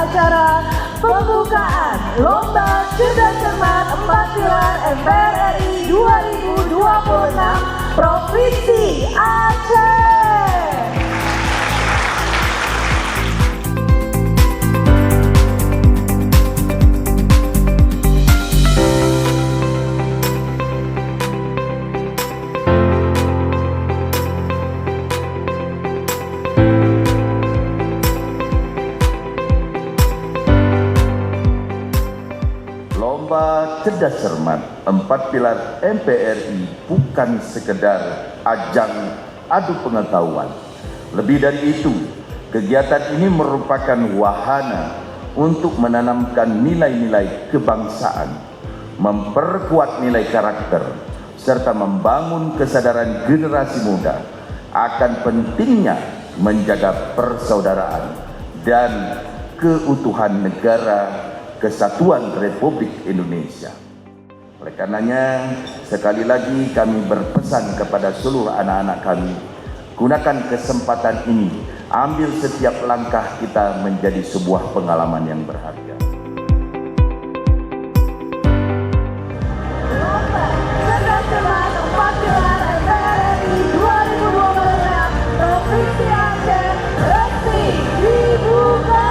acara pembukaan Lomba Cerdas Cermat 4 Pilar MPR RI 2026 Provinsi Aceh. Lomba Cerdas Cermat 4 Pilar MPRI bukan sekedar ajang adu pengetahuan. Lebih dari itu, kegiatan ini merupakan wahana untuk menanamkan nilai-nilai kebangsaan, memperkuat nilai karakter, serta membangun kesadaran generasi muda akan pentingnya menjaga persaudaraan dan keutuhan negara Kesatuan Republik Indonesia. Oleh karenanya, sekali lagi kami berpesan kepada seluruh anak-anak kami, gunakan kesempatan ini, ambil setiap langkah kita menjadi sebuah pengalaman yang berharga. Lomba Cerdas Cermat 4 Pilar MPR RI 2026 Provinsi Aceh resmi dibuka.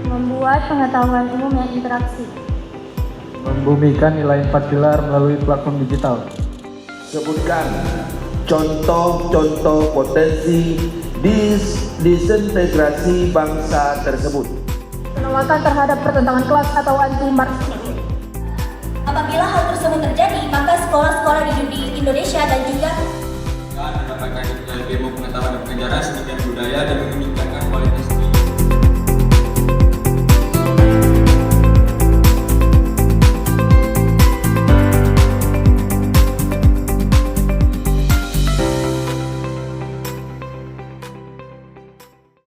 Membuat pengetahuan umum yang interaksi. Membumikan nilai 4 pilar melalui platform digital. Sebutkan contoh-contoh potensi disintegrasi bangsa tersebut. Penolakan terhadap pertentangan kelas atau anti-Marxisme. Apabila hal tersebut terjadi, maka sekolah-sekolah di Indonesia dan juga mendapatkan demo pengetahuan dan pengajaran sebagai budaya dan meningkatkan kualitas